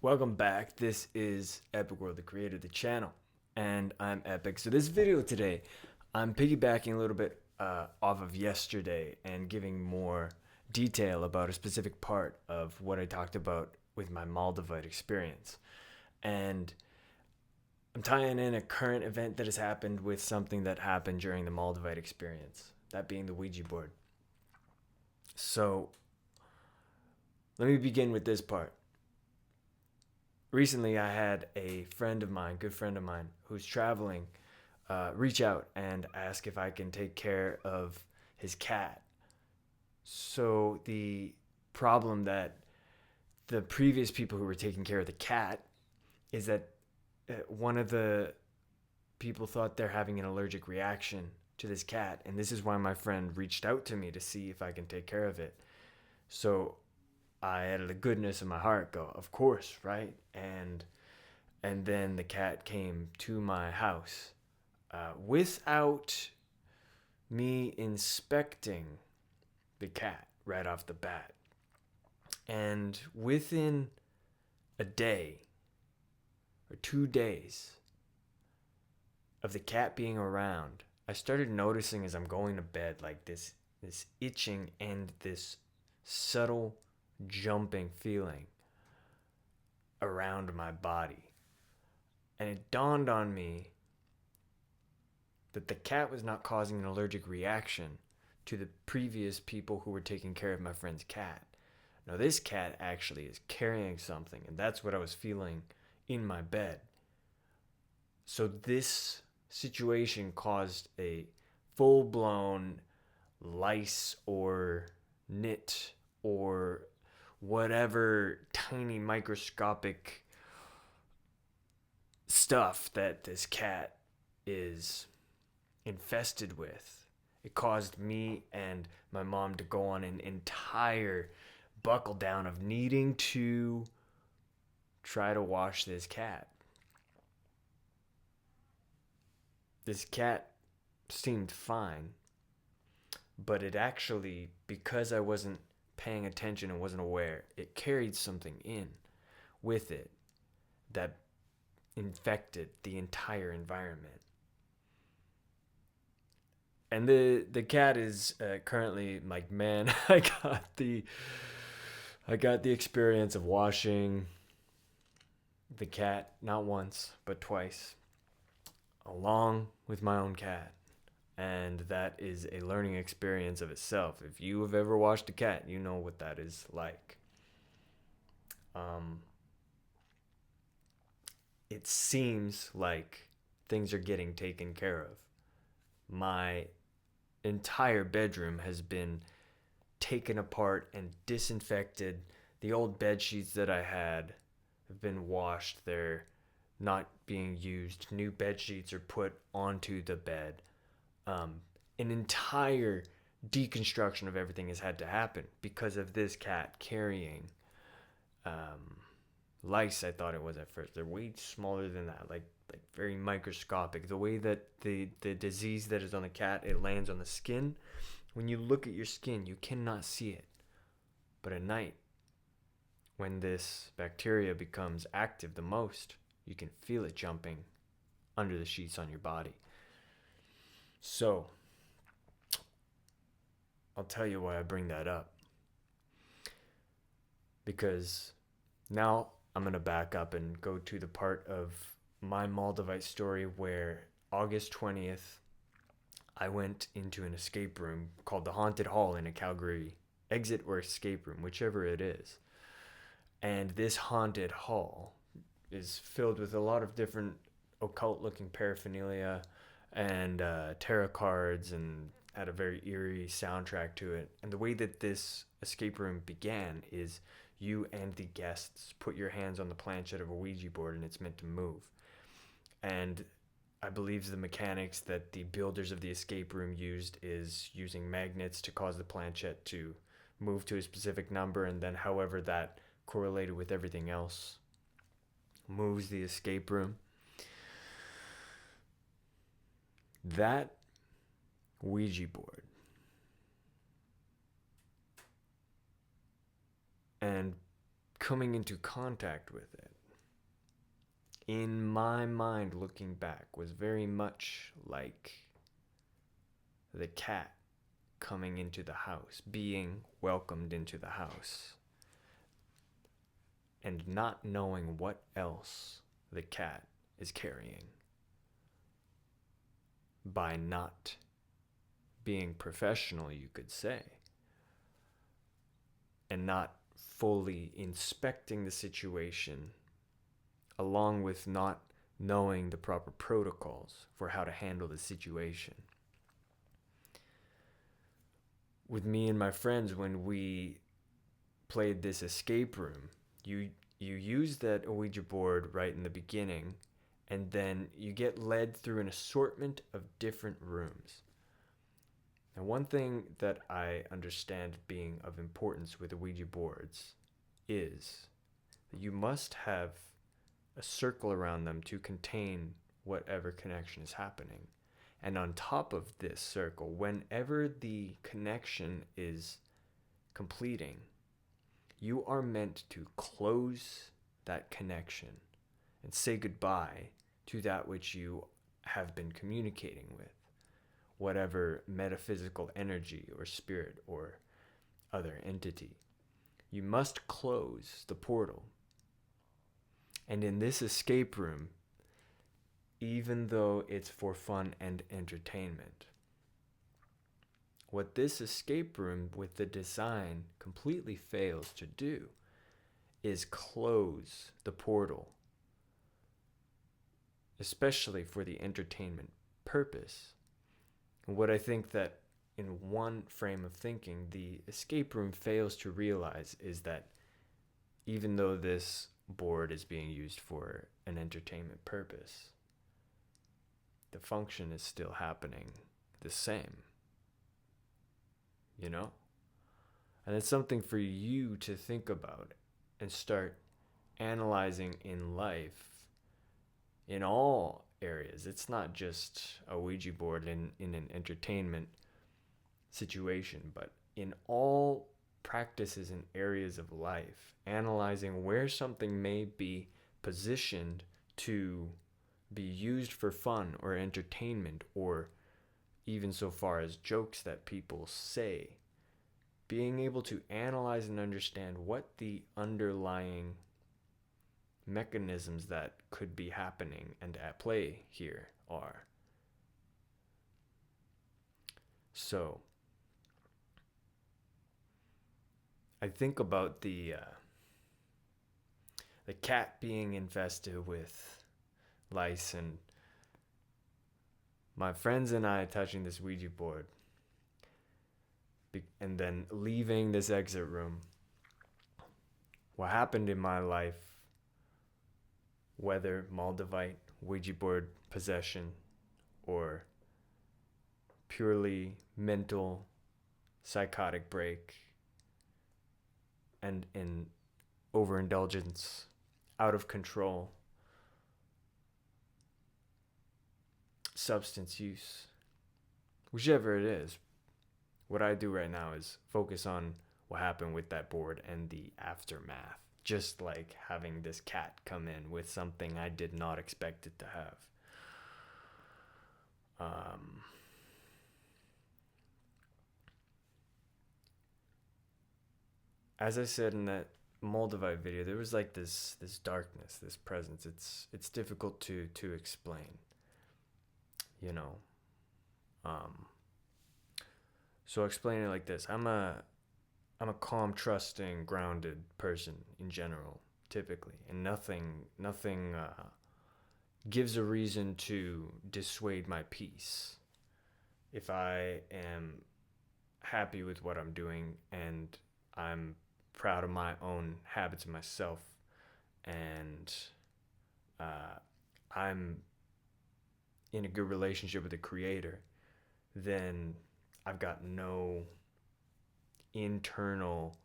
Welcome back. This is Epicworld, the creator of the channel, and I'm Epic. So this video today, I'm piggybacking a little bit off of yesterday and giving more detail about a specific part of what I talked about with my Moldavite experience. And I'm tying in a current event that has happened with something that happened during the Moldavite experience, that being the Ouija board. So let me begin with this part. Recently, I had a good friend of mine, who's traveling, reach out and ask if I can take care of his cat. So the problem that the previous people who were taking care of the cat is that one of the people thought they're having an allergic reaction to this cat, and this is why my friend reached out to me to see if I can take care of it. So I had the goodness in my heart go, of course, right? And then the cat came to my house without me inspecting the cat right off the bat. And within a day or 2 days of the cat being around, I started noticing as I'm going to bed like this itching and this subtle jumping feeling around my body. And it dawned on me that the cat was not causing an allergic reaction to the previous people who were taking care of my friend's cat. Now, this cat actually is carrying something, and that's what I was feeling in my bed. So this situation caused a full-blown lice or nit or whatever tiny microscopic stuff that this cat is infested with. It caused me and my mom to go on an entire buckle down of needing to try to wash this cat. This cat seemed fine, but it actually, because I wasn't paying attention and wasn't aware, it carried something in with it that infected the entire environment. And the cat is currently like, man, I got the experience of washing the cat not once but twice, along with my own cat. And that is a learning experience of itself. If you have ever washed a cat, you know what that is like. It seems like things are getting taken care of. My entire bedroom has been taken apart and disinfected. The old bed sheets that I had have been washed. They're not being used. New bed sheets are put onto the bed. An entire deconstruction of everything has had to happen because of this cat carrying lice. I thought it was at first. They're way smaller than that, like very microscopic. The way that the disease that is on the cat, it lands on the skin. When you look at your skin, you cannot see it. But at night, when this bacteria becomes active the most, you can feel it jumping under the sheets on your body. So, I'll tell you why I bring that up. Because now I'm going to back up and go to the part of my Moldavite story where August 20th, I went into an escape room called the Haunted Hall in a Calgary exit or escape room, whichever it is. And this haunted hall is filled with a lot of different occult-looking paraphernalia and tarot cards, and had a very eerie soundtrack to it. And the way that this escape room began is you and the guests put your hands on the planchette of a Ouija board, and it's meant to move. And I believe the mechanics that the builders of the escape room used is using magnets to cause the planchette to move to a specific number, and then however that correlated with everything else moves the escape room. That Ouija board and coming into contact with it, in my mind looking back, was very much like the cat coming into the house, being welcomed into the house, and not knowing what else the cat is carrying by not being professional, you could say, and not fully inspecting the situation, along with not knowing the proper protocols for how to handle the situation. With me and my friends, when we played this escape room, you use that Ouija board right in the beginning, and then you get led through an assortment of different rooms. Now, one thing that I understand being of importance with Ouija boards is that you must have a circle around them to contain whatever connection is happening. And on top of this circle, whenever the connection is completing, you are meant to close that connection and say goodbye to that which you have been communicating with, whatever metaphysical energy or spirit or other entity. You must close the portal. And in this escape room, even though it's for fun and entertainment, what this escape room with the design completely fails to do is close the portal, especially for the entertainment purpose. And what I think that in one frame of thinking, the escape room fails to realize is that even though this board is being used for an entertainment purpose, the function is still happening the same. You know? And it's something for you to think about and start analyzing in life in all areas. It's not just a Ouija board in an entertainment situation, but in all practices and areas of life, analyzing where something may be positioned to be used for fun or entertainment, or even so far as jokes that people say. Being able to analyze and understand what the underlying mechanisms that could be happening and at play here are. So, I think about the cat being infested with lice, and my friends and I touching this Ouija board, and then leaving this exit room. What happened in my life, whether Moldavite, Ouija board possession, or purely mental psychotic break and in overindulgence, out of control, substance use, whichever it is, what I do right now is focus on what happened with that board and the aftermath. Just like having this cat come in with something I did not expect it to have. As I said in that Moldavite video, there was like this darkness, this presence. It's difficult to explain. You know. So I'll explain it like this. I'm a calm, trusting, grounded person in general, typically, and nothing gives a reason to dissuade my peace. If I am happy with what I'm doing and I'm proud of my own habits and myself, and I'm in a good relationship with the Creator, then I've got no internal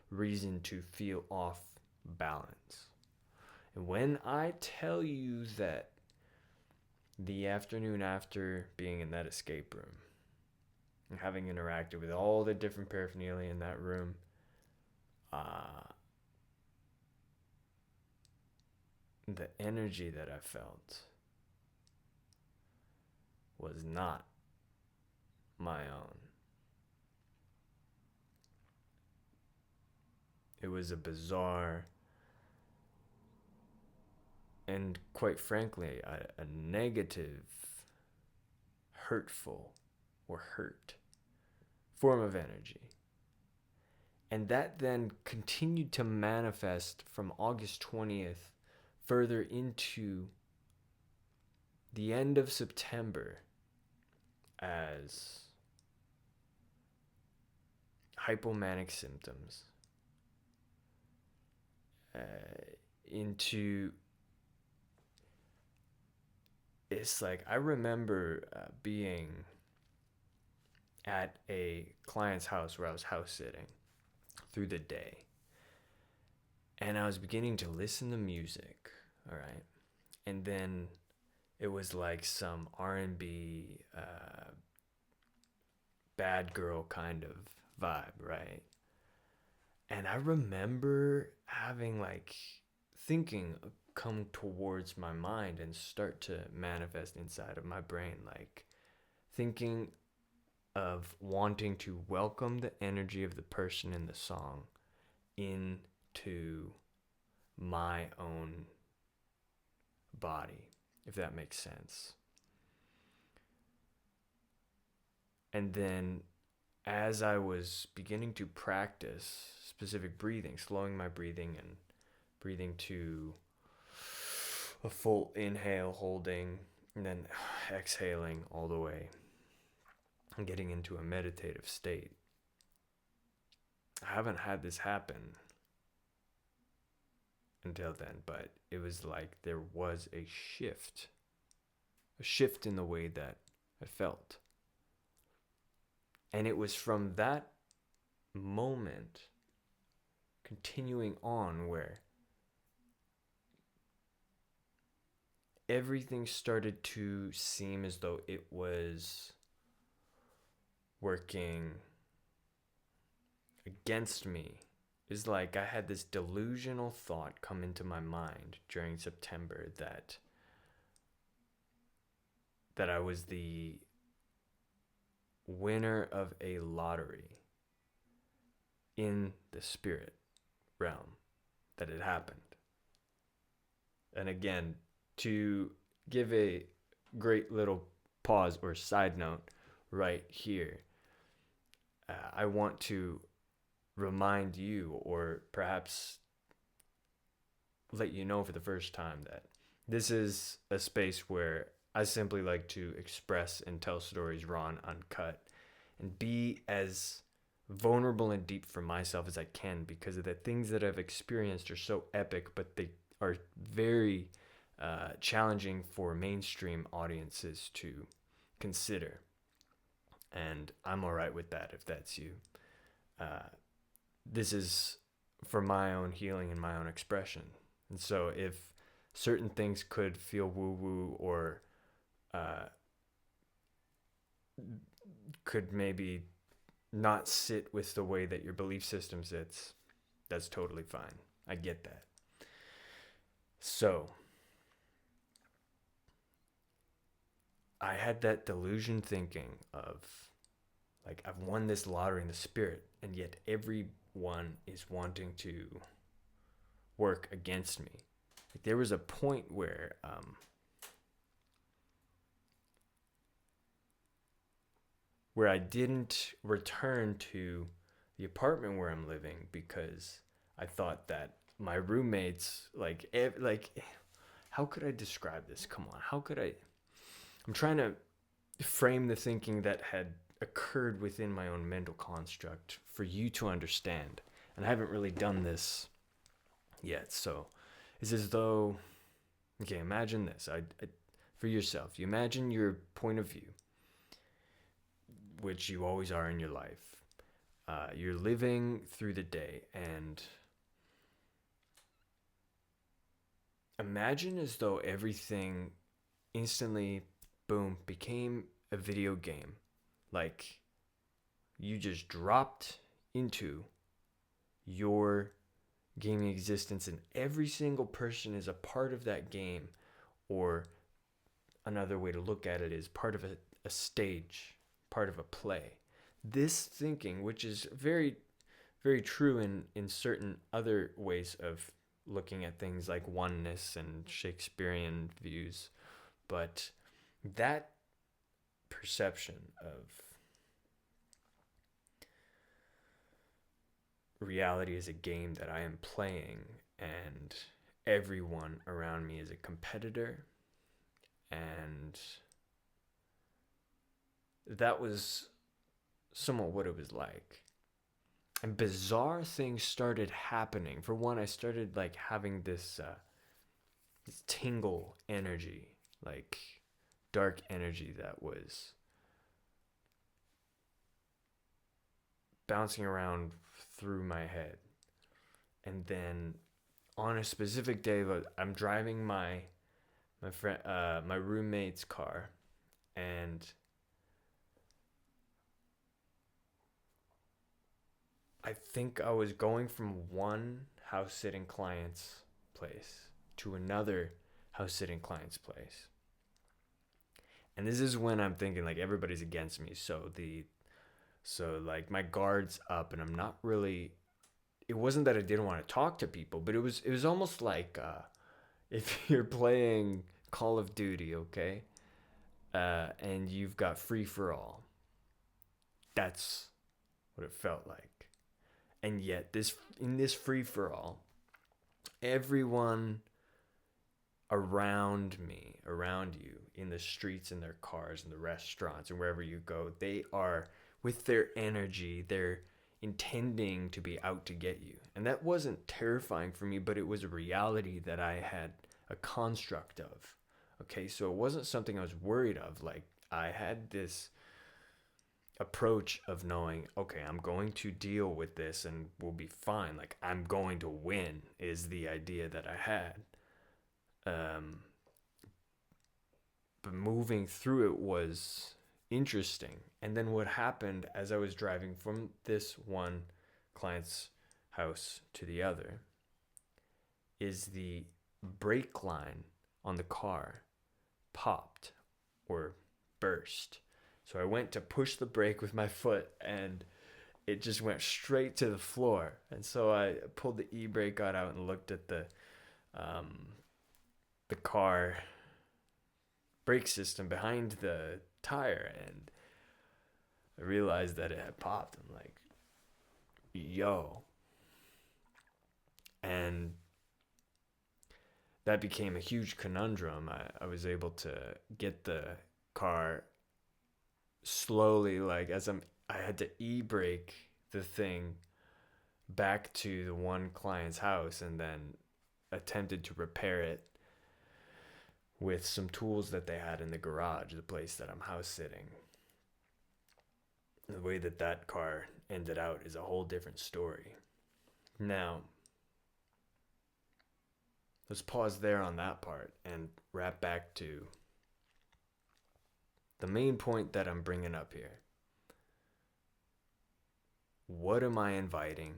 reason to feel off balance. And when I tell you that the afternoon after being in that escape room and having interacted with all the different paraphernalia in that room, the energy that I felt was not my own. It was a bizarre and, quite frankly, a negative, hurtful, or hurt form of energy. And that then continued to manifest from August 20th further into the end of September as hypomanic symptoms, into, it's like, I remember being at a client's house where I was house sitting through the day, and I was beginning to listen to music, all right, and then it was like some R&B bad girl kind of vibe, right? And I remember having like thinking come towards my mind and start to manifest inside of my brain, like thinking of wanting to welcome the energy of the person in the song into my own body, if that makes sense. And then as I was beginning to practice specific breathing, slowing my breathing and breathing to a full inhale, holding, and then exhaling all the way, and getting into a meditative state. I haven't had this happen until then, but it was like there was a shift in the way that I felt. And it was from that moment continuing on where everything started to seem as though it was working against me. It's like I had this delusional thought come into my mind during September that I was the winner of a lottery in the spirit realm, that it happened. And again, to give a great little pause or side note right here, I want to remind you, or perhaps let you know for the first time, that this is a space where I simply like to express and tell stories raw and uncut, and be as vulnerable and deep for myself as I can, because of the things that I've experienced are so epic, but they are very challenging for mainstream audiences to consider. And I'm all right with that if that's you. This is for my own healing and my own expression. And so if certain things could feel woo-woo, or could maybe not sit with the way that your belief system sits, that's totally fine. I get that. So I had that delusion thinking of, like, I've won this lottery in the spirit, and yet everyone is wanting to work against me. Like, there was a point where I didn't return to the apartment where I'm living, because I thought that my roommates, how could I describe this? Come on, I'm trying to frame the thinking that had occurred within my own mental construct for you to understand. And I haven't really done this yet. So it's as though, okay, imagine this. For yourself, you imagine your point of view, which you always are in your life. You're living through the day, and imagine as though everything instantly, boom, became a video game. Like, you just dropped into your gaming existence, and every single person is a part of that game, or another way to look at it is part of a stage, part of a play. This thinking, which is very, very true in certain other ways of looking at things like oneness and Shakespearean views, but that perception of reality is a game that I am playing, and everyone around me is a competitor, and that was somewhat what it was like. And bizarre things started happening. For one, I started like having this tingle energy, like dark energy that was bouncing around through my head. And then on a specific day, I'm driving my friend, my roommate's car, and I think I was going from one house sitting client's place to another house sitting client's place. And this is when I'm thinking like everybody's against me. So like my guard's up, and I'm not really, it wasn't that I didn't want to talk to people, but it was almost like if you're playing Call of Duty, okay? And you've got free for all. That's what it felt like. And yet in this free for all, everyone around me, around you, in the streets, in their cars, in the restaurants, and wherever you go, they are, with their energy, they're intending to be out to get you. And that wasn't terrifying for me, but it was a reality that I had a construct of. Okay, so it wasn't something I was worried of. Like, I had this approach of knowing, okay, I'm going to deal with this and we'll be fine. Like, I'm going to win is the idea that I had. But moving through it was interesting. And then what happened as I was driving from this one client's house to the other is the brake line on the car popped or burst. So I went to push the brake with my foot, and it just went straight to the floor. And so I pulled the e-brake, got out, and looked at the car brake system behind the tire, and I realized that it had popped. I'm like, yo. And that became a huge conundrum. I was able to get the car slowly, like I had to e-brake the thing back to the one client's house, and then attempted to repair it with some tools that they had in the garage, the place that I'm house sitting. The way that car ended out is a whole different story. Now, let's pause there on that part and wrap back to the main point that I'm bringing up here. What am I inviting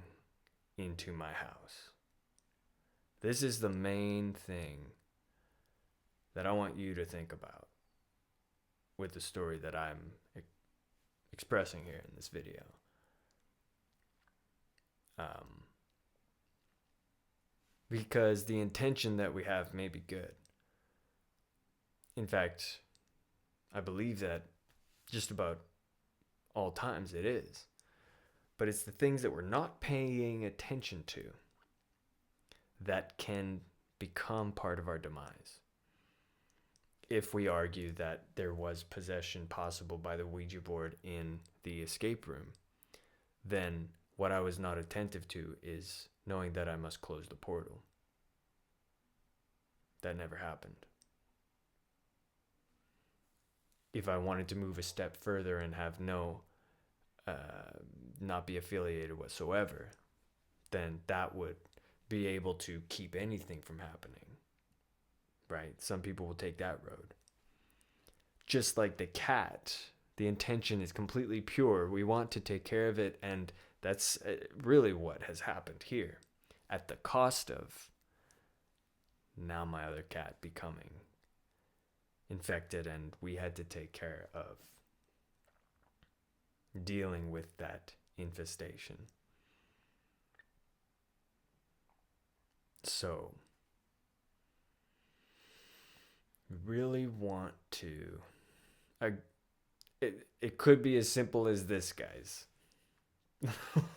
into my house? This is the main thing that I want you to think about with the story that I'm expressing here in this video. Because the intention that we have may be good. In fact, I believe that just about all times it is. But it's the things that we're not paying attention to that can become part of our demise. If we argue that there was possession possible by the Ouija board in the escape room, then what I was not attentive to is knowing that I must close the portal. That never happened. If I wanted to move a step further and have not be affiliated whatsoever, then that would be able to keep anything from happening. Right? Some people will take that road. Just like the cat, the intention is completely pure. We want to take care of it, and that's really what has happened here. at the cost of now my other cat becoming infected, and we had to take care of dealing with that infestation. So, really want to. It could be as simple as this, guys.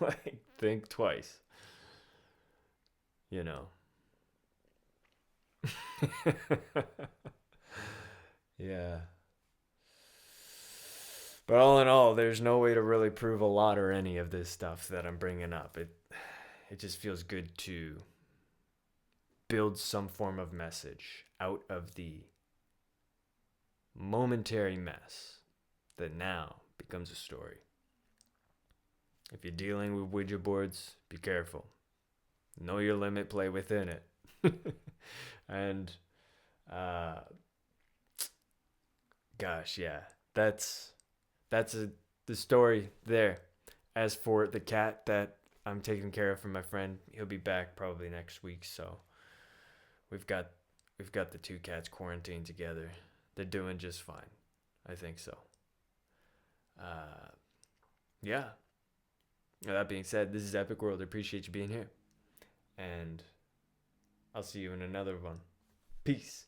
Like, think twice. You know. Yeah. But all in all, there's no way to really prove a lot or any of this stuff that I'm bringing up. It just feels good to build some form of message out of the momentary mess that now becomes a story. If you're dealing with Ouija boards, be careful. Know your limit, play within it. And gosh, yeah, that's the story there. As for the cat that I'm taking care of for my friend, he'll be back probably next week. So we've got the two cats quarantined together. They're doing just fine. I think so. Yeah. That being said, this is Epicworld. I appreciate you being here. And I'll see you in another one. Peace.